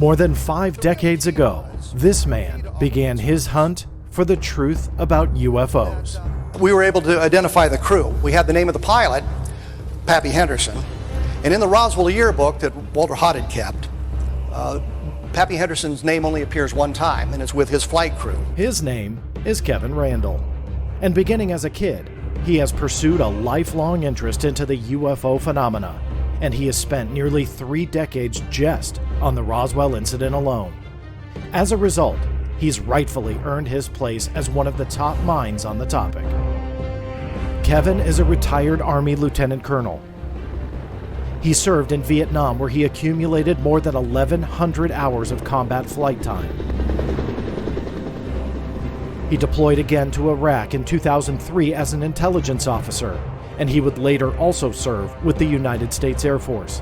More than 5 decades ago, this man began his hunt for the truth about UFOs. We were able to identify the crew. We had the name of the pilot, Pappy Henderson, and in the Roswell yearbook that Walter Hott had kept, Pappy Henderson's name only appears one time, and it's with his flight crew. His name is Kevin Randle, and beginning as a kid, he has pursued a lifelong interest into the UFO phenomena, and he has spent nearly 3 decades just on the Roswell incident alone. As a result, he's rightfully earned his place as one of the top minds on the topic. Kevin is a retired Army lieutenant colonel. He served in Vietnam, where he accumulated more than 1,100 hours of combat flight time. He deployed again to Iraq in 2003 as an intelligence officer, and he would later also serve with the United States Air Force.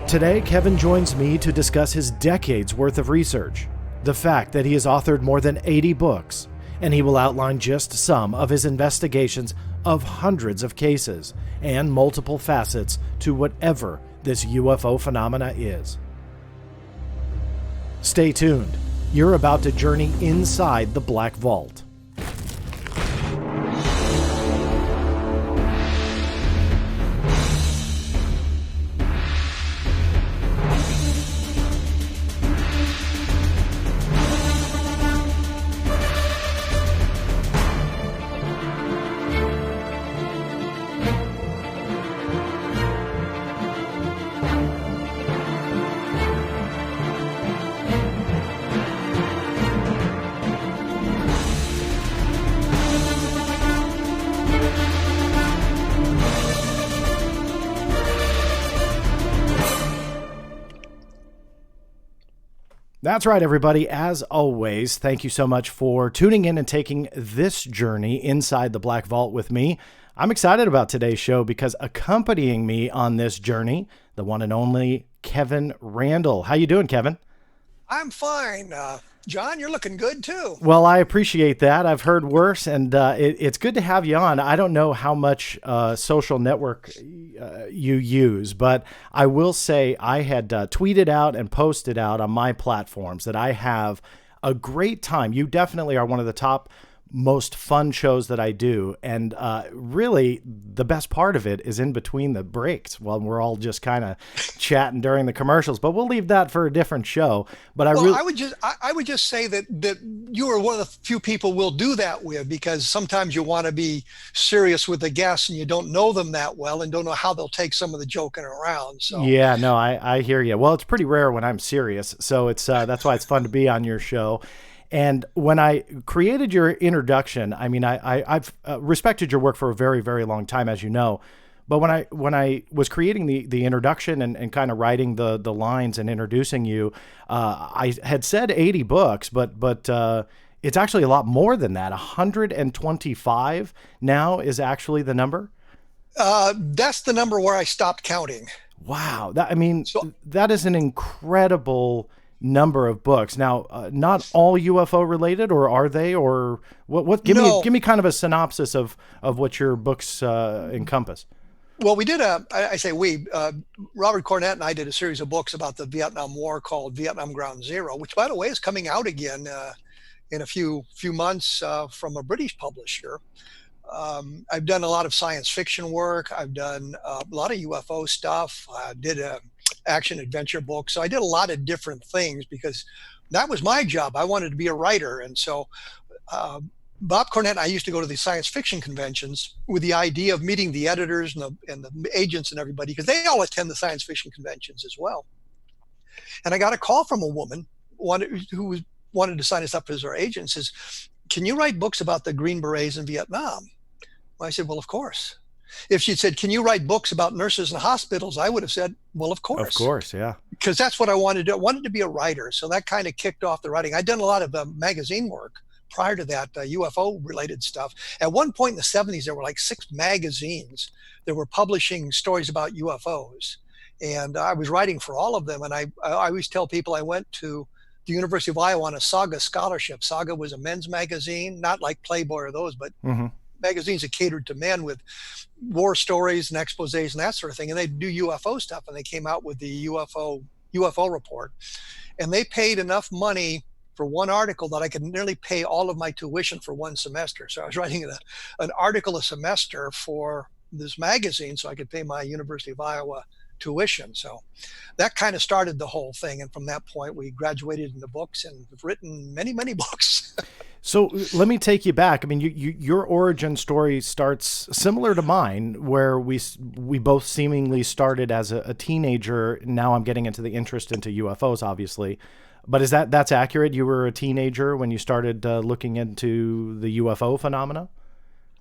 Today, Kevin joins me to discuss his decades worth of research, the fact that he has authored more than 80 books, and he will outline just some of his investigations of hundreds of cases and multiple facets to whatever this UFO phenomena is. Stay tuned. You're about to journey inside the Black Vault. That's right, everybody. As always, thank you so much for tuning in and taking this journey inside the Black Vault with me. I'm excited about today's show because accompanying me on this journey, the one and only Kevin Randle. How you doing, Kevin? I'm fine. John, you're looking good too. Well, I appreciate that. I've heard worse, and it's good to have you on. I don't know how much social network you use, but I will say I had tweeted out and posted out on my platforms that I have a great time. You definitely are one of the top most fun shows that I do, and really the best part of it is in between the breaks while we're all just kind of chatting during the commercials, but we'll leave that for a different show. But I would just say that you are one of the few people we'll do that with, because sometimes you want to be serious with the guests and you don't know them that well and don't know how they'll take some of the joking around. So yeah, no, I hear you. Well, it's pretty rare when I'm serious, so it's that's why it's fun to be on your show. And when I created your introduction, I mean, I've respected your work for a very, very long time, as you know. But when I was creating the introduction and kind of writing the lines and introducing you, I had said 80 books, but it's actually a lot more than that. 125 now is actually the number. That's the number where I stopped counting. Wow, that is an incredible number of books. Now, not all UFO related, or are they, or what? Give me kind of a synopsis of what your books encompass. Well, we did Robert Cornett and I did a series of books about the Vietnam War called Vietnam Ground Zero, which, by the way, is coming out again in a few months from a British publisher. I've done a lot of science fiction work. I've done a lot of UFO stuff. I did a action adventure book. So I did a lot of different things because that was my job. I wanted to be a writer. And so Bob Cornett and I used to go to these science fiction conventions with the idea of meeting the editors and the agents and everybody, because they all attend the science fiction conventions as well. And I got a call from a woman who wanted to sign us up as our agent and says, "Can you write books about the Green Berets in Vietnam?" Well, I said, "Well, of course." If she'd said, "Can you write books about nurses in hospitals?" I would have said, "Well, of course." Of course, yeah. Because that's what I wanted to do. I wanted to be a writer. So that kind of kicked off the writing. I'd done a lot of magazine work prior to that, UFO related stuff. At one point in the 70s, there were like 6 magazines that were publishing stories about UFOs. And I was writing for all of them. And I always tell people I went to the University of Iowa on a Saga scholarship. Saga was a men's magazine, not like Playboy or those, but magazines that catered to men with war stories and exposés and that sort of thing. And they do UFO stuff. And they came out with the UFO UFO report, and they paid enough money for one article that I could nearly pay all of my tuition for one semester. So I was writing an article a semester for this magazine so I could pay my University of Iowa tuition. So that kind of started the whole thing. And from that point, we graduated into books and have written many, many books. So let me take you back. I mean, your origin story starts similar to mine, where we both seemingly started as a teenager. Now I'm getting into the interest into UFOs, obviously. But that's accurate? You were a teenager when you started looking into the UFO phenomena?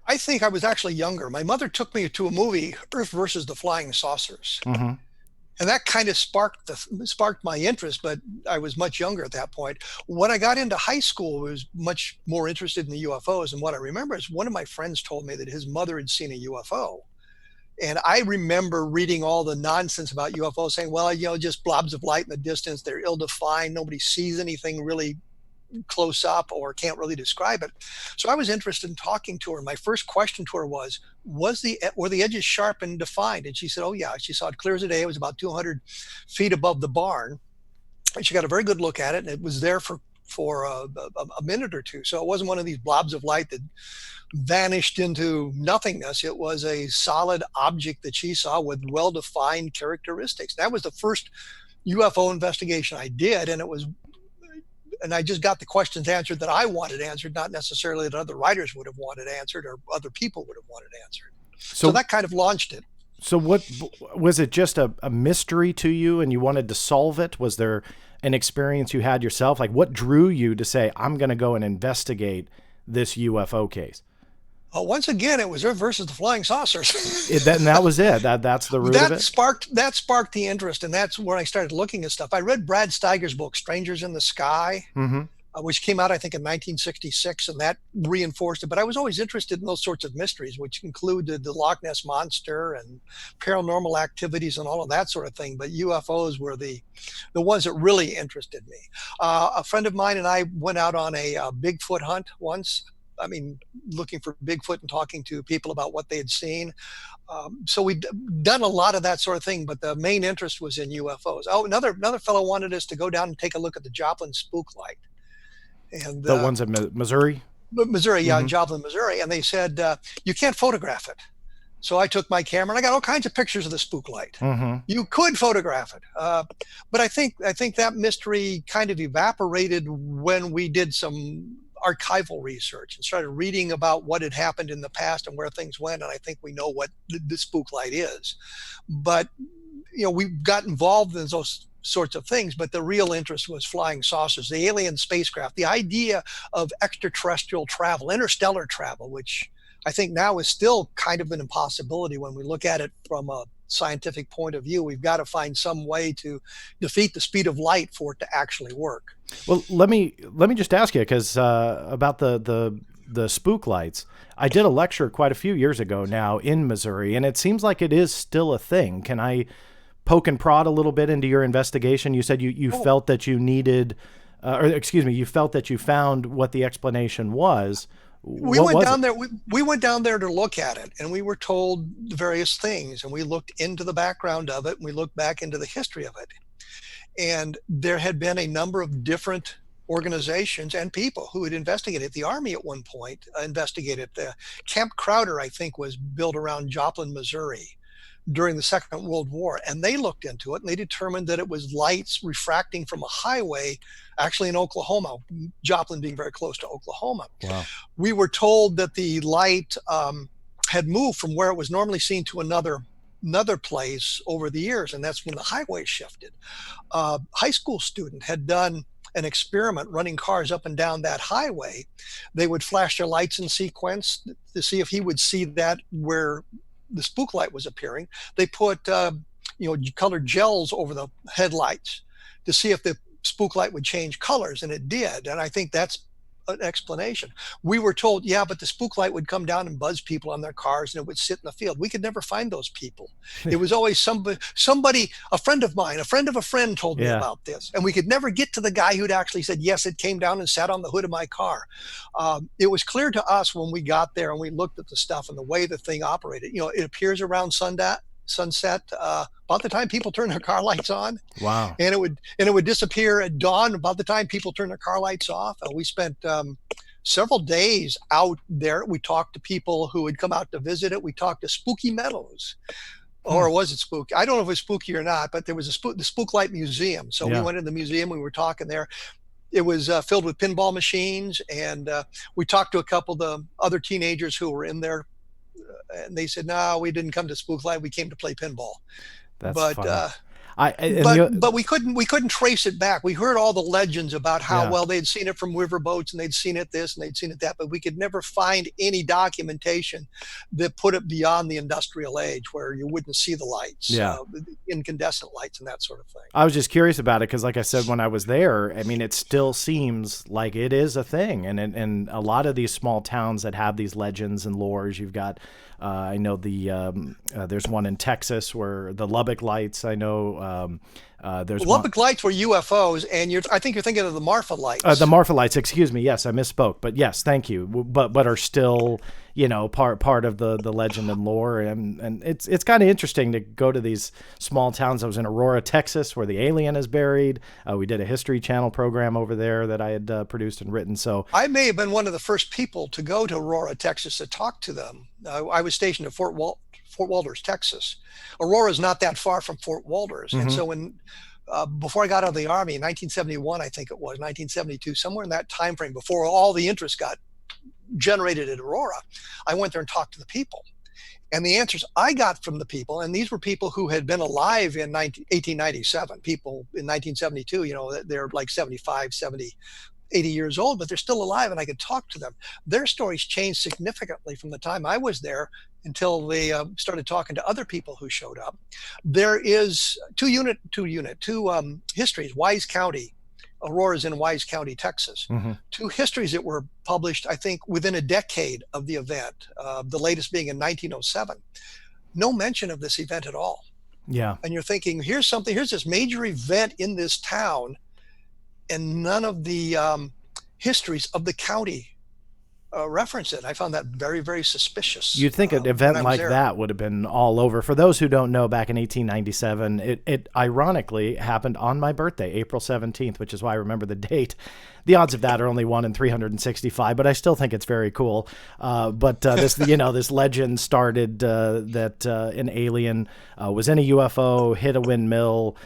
I think I was actually younger. My mother took me to a movie, Earth versus the Flying Saucers. Mm-hmm. And that kind of sparked my interest, but I was much younger at that point. When I got into high school, I was much more interested in the UFOs. And what I remember is one of my friends told me that his mother had seen a UFO. And I remember reading all the nonsense about UFOs saying, well, just blobs of light in the distance. They're ill-defined. Nobody sees anything really close up or can't really describe it. So I was interested in talking to her. My first question to her was were the edges sharp and defined? And she said, oh yeah, she saw it clear as a day. It was about 200 feet above the barn. And she got a very good look at it, and it was there for a minute or two. So it wasn't one of these blobs of light that vanished into nothingness. It was a solid object that she saw with well-defined characteristics. That was the first UFO investigation I did, and I just got the questions answered that I wanted answered, not necessarily that other writers would have wanted answered or other people would have wanted answered. So that kind of launched it. So what was it, just a mystery to you and you wanted to solve it? Was there an experience you had yourself? Like, what drew you to say, I'm going to go and investigate this UFO case? Once again, it was Earth versus the Flying Saucers. And that was it. That's the root of it. That sparked the interest, and that's where I started looking at stuff. I read Brad Steiger's book, Strangers in the Sky, mm-hmm. Which came out, I think, in 1966, and that reinforced it. But I was always interested in those sorts of mysteries, which included the Loch Ness Monster and paranormal activities and all of that sort of thing. But UFOs were the ones that really interested me. A friend of mine and I went out on a Bigfoot hunt once. I mean, looking for Bigfoot and talking to people about what they had seen. So we'd done a lot of that sort of thing, but the main interest was in UFOs. Oh, another fellow wanted us to go down and take a look at the Joplin spook light. And the ones in Missouri? Missouri, yeah, in Joplin, Missouri. And they said, you can't photograph it. So I took my camera and I got all kinds of pictures of the spook light. Mm-hmm. You could photograph it. But I think that mystery kind of evaporated when we did some archival research and started reading about what had happened in the past and where things went. And I think we know what the spook light is. But, we got involved in those sorts of things, but the real interest was flying saucers, the alien spacecraft, the idea of extraterrestrial travel, interstellar travel, which I think now is still kind of an impossibility when we look at it from a scientific point of view. We've got to find some way to defeat the speed of light for it to actually work. Well, let me just ask you, because about the spook lights. I did a lecture quite a few years ago now in Missouri, and it seems like it is still a thing. Can I poke and prod a little bit into your investigation? You said you felt that you needed, you felt that you found what the explanation was. We went down there. We went down there to look at it, and we were told various things, and we looked into the background of it, and we looked back into the history of it. And there had been a number of different organizations and people who had investigated. The Army at one point investigated. Camp Crowder, I think, was built around Joplin, Missouri during the Second World War, and they looked into it and they determined that it was lights refracting from a highway, actually in Oklahoma, Joplin being very close to Oklahoma. Wow. We were told that the light had moved from where it was normally seen to another place over the years, and that's when the highway shifted. High school student had done an experiment running cars up and down that highway. They would flash their lights in sequence to see if he would see that where the spook light was appearing. They put colored gels over the headlights to see if the spook light would change colors, and it did. And I think that's an explanation. We were told, yeah, but the spook light would come down and buzz people on their cars and it would sit in the field. We could never find those people. It was always somebody, a friend of mine, a friend of a friend told me about this, and we could never get to the guy who'd actually said, yes, it came down and sat on the hood of my car. It was clear to us when we got there and we looked at the stuff and the way the thing operated. It appears around sunset, about the time people turn their car lights on, Wow. and it would disappear at dawn about the time people turn their car lights off. We spent several days out there. We talked to people who had come out to visit it. We talked to Spooky Meadows, Hmm. or was it spooky? I don't know if it was spooky or not, but there was the Spook Light Museum. So we Yeah. went in the museum. We were talking there. It was filled with pinball machines, and we talked to a couple of the other teenagers who were in there, and they said, "No, we didn't come to Spook Light. We came to play pinball." That's But funny. And but the but we couldn't trace it back. We heard all the legends about how yeah. well they'd seen it from riverboats, and they'd seen it this and they'd seen it that, but we could never find any documentation that put it beyond the industrial age, where you wouldn't see the lights, Yeah. incandescent lights and that sort of thing. I was just curious about it because, like I said, when I was there, I mean, it still seems like it is a thing, and a lot of these small towns that have these legends and lores. You've got, I know there's one in Texas where the Lubbock Lights. I know there's one. Lubbock lights were UFOs, and I think you're thinking of the Marfa lights. The Marfa Lights, excuse me. Yes, I misspoke. But yes, thank you. But are still, part of the legend and lore, and it's kind of interesting to go to these small towns. I was in Aurora, Texas, where the alien is buried. We did a History Channel program over there that I had produced and written. So I may have been one of the first people to go to Aurora, Texas, to talk to them. I was stationed at Fort Walters, Texas. Aurora is not that far from Fort Walters, and so before I got out of the Army in 1971, I think it was 1972, somewhere in that time frame, before all the interest got generated at Aurora, I went there and talked to the people. And the answers I got from the people, and these were people who had been alive in 1897, people in 1972, they're like 75, 70, 80 years old, but they're still alive, and I could talk to them. Their stories changed significantly from the time I was there until they started talking to other people who showed up. There is two histories. Wise County, Aurora's in Wise County, Texas. mhm. Two histories that were published, I think, within a decade of the event. The latest being in 1907. No mention of this event at all. Yeah. And you're thinking, here's this major event in this town, and none of the histories of the county reference it. I found that very, very suspicious. You'd think an when event I was like there. that would have been all over. For those who don't know, back in 1897, it ironically happened on my birthday, April 17th, which is why I remember the date. The odds of that are only 1 in 365, but I still think it's very cool. But this legend started that an alien was in a UFO, hit a windmill,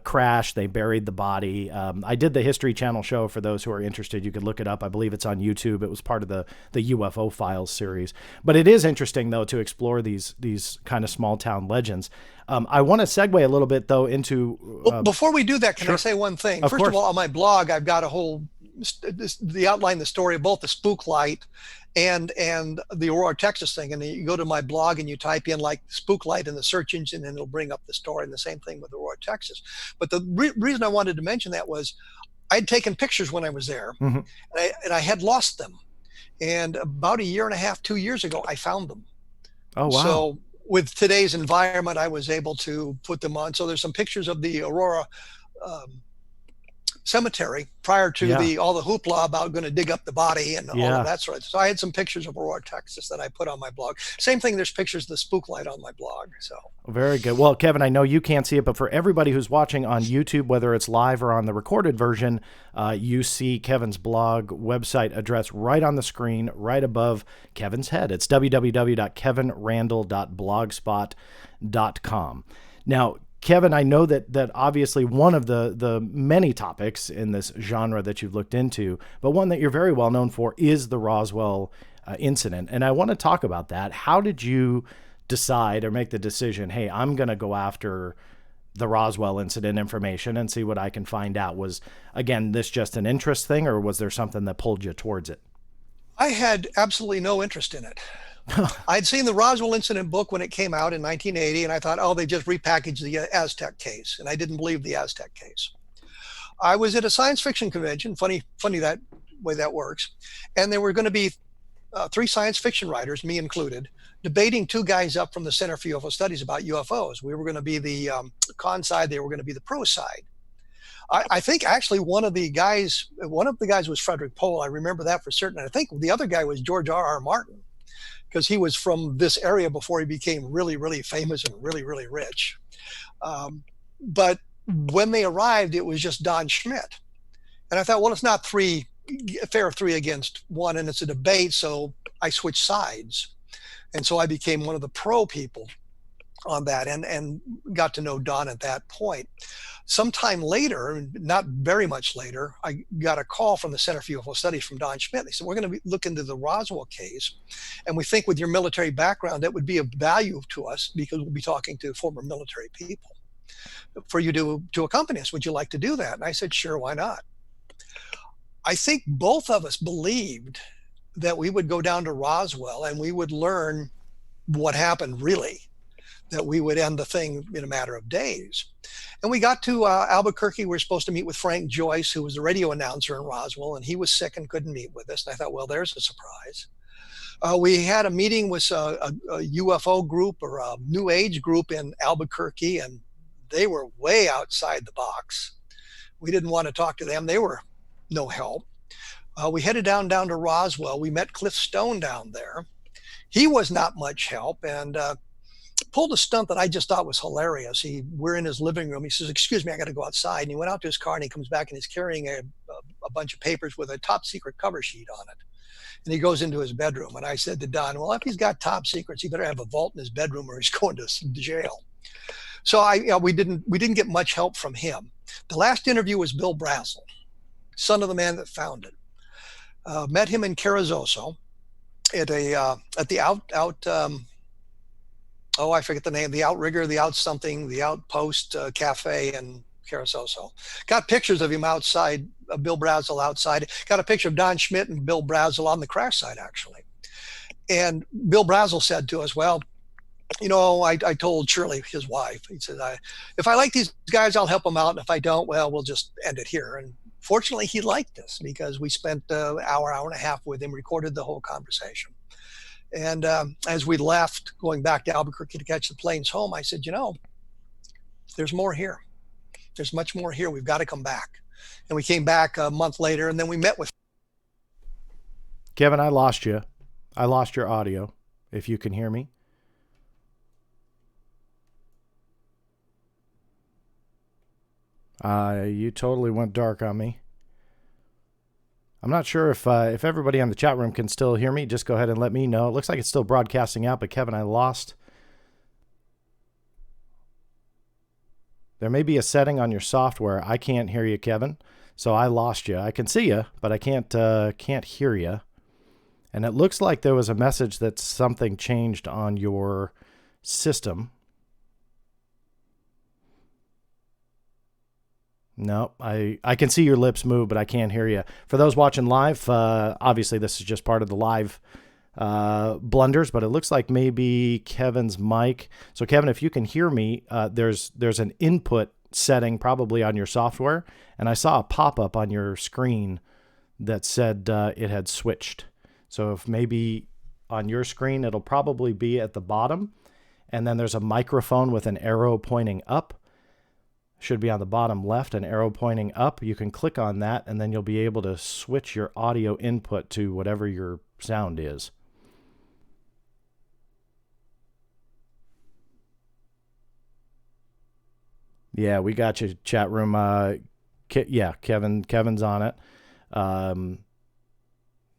crashed. They buried the body. I did the History Channel show for those who are interested. You could look it up. I believe it's on YouTube. It was part of the UFO Files series. But it is interesting, though, to explore these kind of small town legends. I want to segue a little bit, though, into. Well, before we do that, can I say one thing? Of First course. of all, on my blog, I've got a whole the outline, the story of both the spook light and the Aurora, Texas thing. And you go to my blog and you type in like spook light in the search engine, and it'll bring up the story. And the same thing with Aurora, Texas. But the reason I wanted to mention that was I'd taken pictures when I was there, Mhm. and I had lost them. And about a year and a half, 2 years ago, I found them. Oh, wow. So with today's environment, I was able to put them on. So there's some pictures of the Aurora cemetery prior to Yeah. all the hoopla about going to dig up the body and all Yeah. of that sort of. So I had some pictures of Aurora, Texas that I put on my blog. Same thing. There's pictures of the spook light on my blog. So Very good. Well, Kevin, I know you can't see it, but for everybody who's watching on YouTube, whether it's live or on the recorded version, you see Kevin's blog website address right on the screen, right above Kevin's head. It's www.kevinrandle.blogspot.com. Now, Kevin, I know that obviously one of the many topics in this genre that you've looked into, but one that you're very well known for is the Roswell incident. And I want to talk about that. How did you decide or make the decision, hey, I'm going to go after the Roswell incident information and see what I can find out? Was, again, this just an interest thing, or was there something that pulled you towards it? I had absolutely no interest in it. I'd seen the Roswell incident book when it came out in 1980, and I thought, oh, they just repackaged the Aztec case, and I didn't believe the Aztec case. I was at a science fiction convention, funny that way that works, and there were going to be 3 science fiction writers, me included, debating 2 guys up from the Center for UFO Studies about UFOs. We were going to be the con side, they were going to be the pro side. I think actually one of the guys was Frederick Pohl. I remember that for certain. I think the other guy was George R.R. Martin, because he was from this area before he became really, really famous and really, really rich. But when they arrived, it was just Don Schmidt. And I thought, well, it's not fair 3-against-1, and it's a debate, so I switched sides. And so I became one of the pro people on that, and got to know Don at that point. Sometime later, not very much later, I got a call from the Center for UFO Studies from Don Schmidt. They said, we're going to look into the Roswell case, and we think with your military background, that would be of value to us because we'll be talking to former military people for you to accompany us. Would you like to do that? And I said, sure, why not? I think both of us believed that we would go down to Roswell and we would learn what happened really, that we would end the thing in a matter of days. And we got to Albuquerque. We were supposed to meet with Frank Joyce, who was the radio announcer in Roswell, and he was sick and couldn't meet with us. And I thought, well, there's a surprise. We had a meeting with a UFO group or a New Age group in Albuquerque, and they were way outside the box. We didn't want to talk to them. They were no help. We headed down to Roswell. We met Cliff Stone down there. He was not much help, and pulled a stunt that I just thought was hilarious. We're in his living room. He says, excuse me, I got to go outside. And he went out to his car, and he comes back and he's carrying a bunch of papers with a top secret cover sheet on it. And he goes into his bedroom. And I said to Don, well, if he's got top secrets, he better have a vault in his bedroom or he's going to jail. So we didn't get much help from him. The last interview was Bill Brazel, son of the man that found it. Met him in Carrizozo at the I forget the name, the Outrigger, the Out something, the Outpost Cafe in Carrizozo. Got pictures of him outside, Bill Brazel outside. Got a picture of Don Schmidt and Bill Brazel on the crash site, actually. And Bill Brazel said to us, well, I told Shirley, his wife, he said, if I like these guys, I'll help them out. And if I don't, well, we'll just end it here. And fortunately, he liked us because we spent an hour and a half with him, recorded the whole conversation. And as we left, going back to Albuquerque to catch the planes home, I said, there's more here. There's much more here. We've got to come back. And we came back a month later, and then we met with... Kevin, I lost you. I lost your audio, if you can hear me. You totally went dark on me. I'm not sure if everybody on the chat room can still hear me. Just go ahead and let me know. It looks like it's still broadcasting out, but Kevin, I lost. There may be a setting on your software. I can't hear you, Kevin, so I lost you. I can see you, but I can't hear you. And it looks like there was a message that something changed on your system. No, I can see your lips move, but I can't hear you. For those watching live, obviously this is just part of the live blunders, but it looks like maybe Kevin's mic. So Kevin, if you can hear me, there's an input setting probably on your software, and I saw a pop-up on your screen that said it had switched. So if maybe on your screen, it'll probably be at the bottom, and then there's a microphone with an arrow pointing up. Should be on the bottom left, an arrow pointing up. You can click on that, and then you'll be able to switch your audio input to whatever your sound is. Yeah, we got you, chat room. Yeah, Kevin's on it.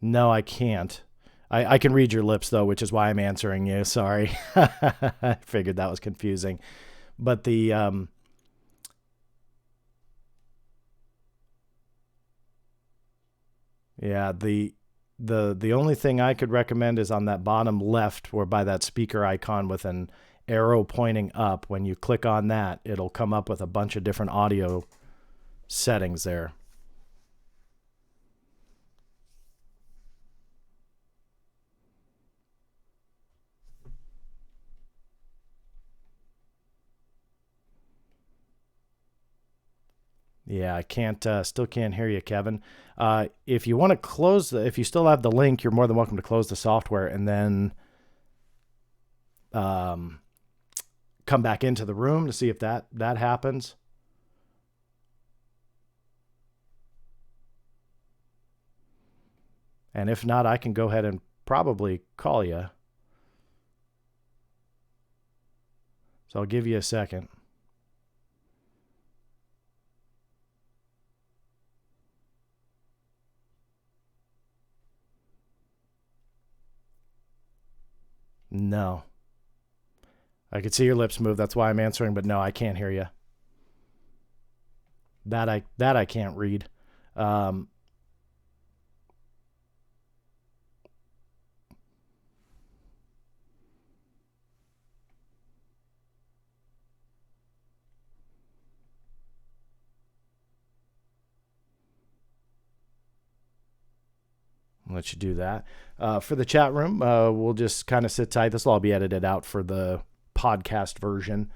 No, I can't. I can read your lips, though, which is why I'm answering you. Sorry. I figured that was confusing. But the... Yeah, the only thing I could recommend is on that bottom left, where by that speaker icon with an arrow pointing up. When you click on that, it'll come up with a bunch of different audio settings there. Yeah, I can't, still can't hear you, Kevin. If you want to close if you still have the link, you're more than welcome to close the software and then come back into the room to see if that happens. And if not, I can go ahead and probably call you. So I'll give you a second. No. I could see your lips move. That's why I'm answering, but no, I can't hear you. That I can't read. I'll let you do that. For the chat room, we'll just kind of sit tight. This will all be edited out for the podcast version.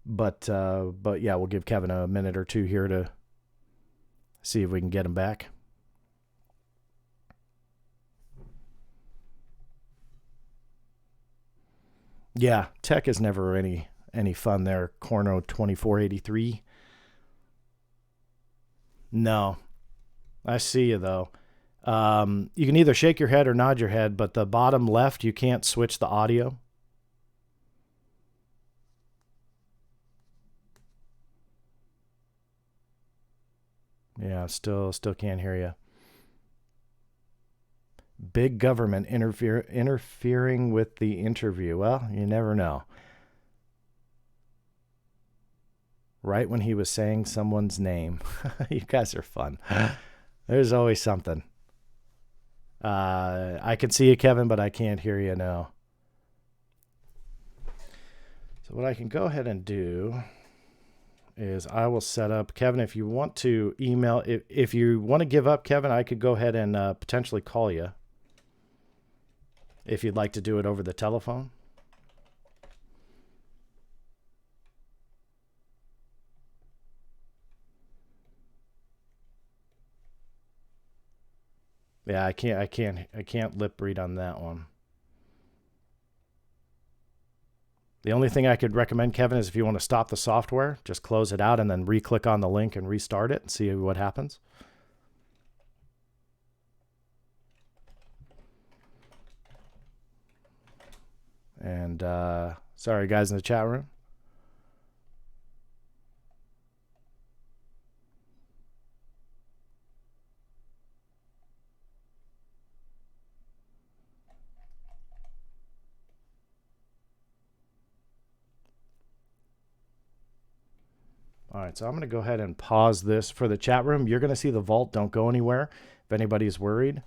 But yeah, we'll give Kevin a minute or two here to see if we can get him back. Yeah, tech is never any fun there. Corno 2483. No, I see you though. You can either shake your head or nod your head, but the bottom left, you can't switch the audio. Yeah, still can't hear you. Big government interfering with the interview. Well, you never know. Right when he was saying someone's name. You guys are fun. There's always something. I can see you, Kevin, but I can't hear you now. So what I can go ahead and do is I will set up, Kevin, if you want to email, if you want to give up, Kevin, I could go ahead and potentially call you if you'd like to do it over the telephone. Yeah, I can't lip read on that one. The only thing I could recommend, Kevin, is if you want to stop the software, just close it out and then re-click on the link and restart it and see what happens. And sorry, guys in the chat room. All right, so I'm going to go ahead and pause this for the chat room. You're going to see the vault. Don't go anywhere if anybody's worried.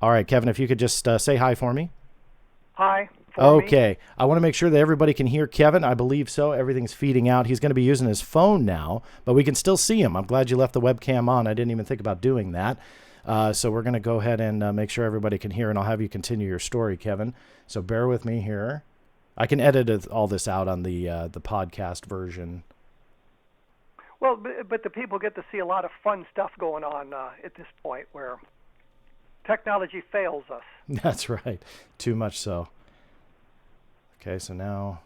All right, Kevin, if you could just say hi for me. Hi. Okay. I want to make sure that everybody can hear Kevin. I believe so. Everything's feeding out. He's going to be using his phone now, but we can still see him. I'm glad you left the webcam on. I didn't even think about doing that. So we're going to go ahead and make sure everybody can hear, and I'll have you continue your story, Kevin. So bear with me here. I can edit all this out on the podcast version. Well, but the people get to see a lot of fun stuff going on at this point where technology fails us. That's right. Too much so. Okay, so now...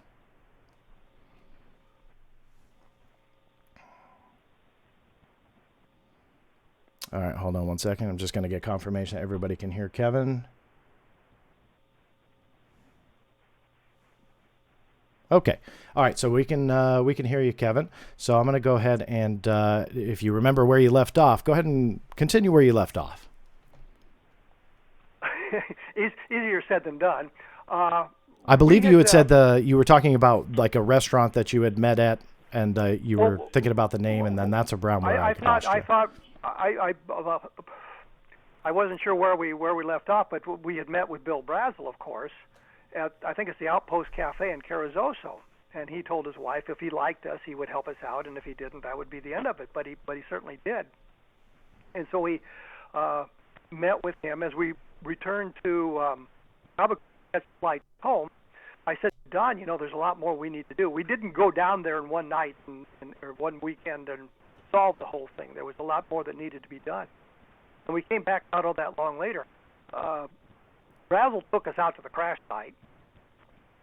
All right, hold on one second. I'm just going to get confirmation that everybody can hear Kevin. Okay. All right, so we can hear you, Kevin. So I'm going to go ahead and, if you remember where you left off, go ahead and continue where you left off. Easier said than done. I believe you had said you were talking about like a restaurant that you had met at, and you were thinking about the name, and then that's around where I thought I wasn't sure where we left off, but we had met with Bill Brazel, of course, at I think it's the Outpost Cafe in Carrizozo, and he told his wife if he liked us, he would help us out, and if he didn't, that would be the end of it. But he certainly did, and so we met with him as we returned to Albuquerque flight home. I said, Don, there's a lot more we need to do. We didn't go down there in one night or one weekend and solve the whole thing. There was a lot more that needed to be done. And we came back not all that long later. Brazel took us out to the crash site.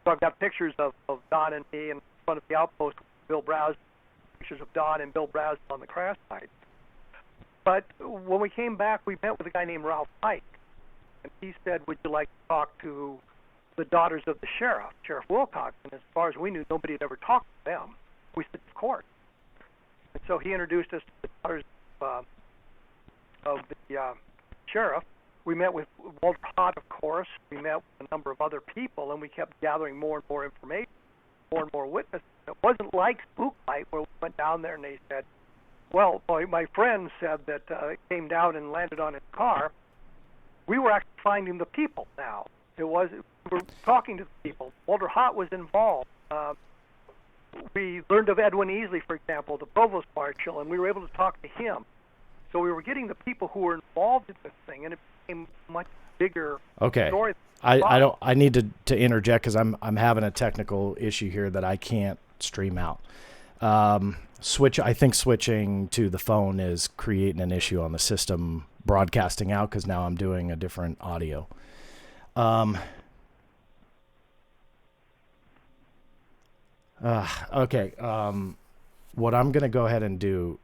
So I've got pictures of Don and me in front of the outpost with Bill Brazel, pictures of Don and Bill Brazel on the crash site. But when we came back, we met with a guy named Ralph Pike. And he said, would you like to talk to the daughters of the sheriff, Sheriff Wilcox? And as far as we knew, nobody had ever talked to them. We said, of course. And so he introduced us to the daughters of the sheriff. We met with Walter Hott, of course. We met with a number of other people, and we kept gathering more and more information, more and more witnesses. It wasn't like Spook Light, where we went down there and they said, well, my friend said that it came down and landed on his car. We were actually finding the people now. We were talking to the people. Walter Hott was involved. We learned of Edwin Easley, for example, the provost marshal, and we were able to talk to him. So we were getting the people who were involved in this thing, and it became a much bigger story. I need to interject because I'm having a technical issue here that I can't stream out. I think switching to the phone is creating an issue on the system broadcasting out because now I'm doing a different audio. Okay. What I'm going to go ahead and do,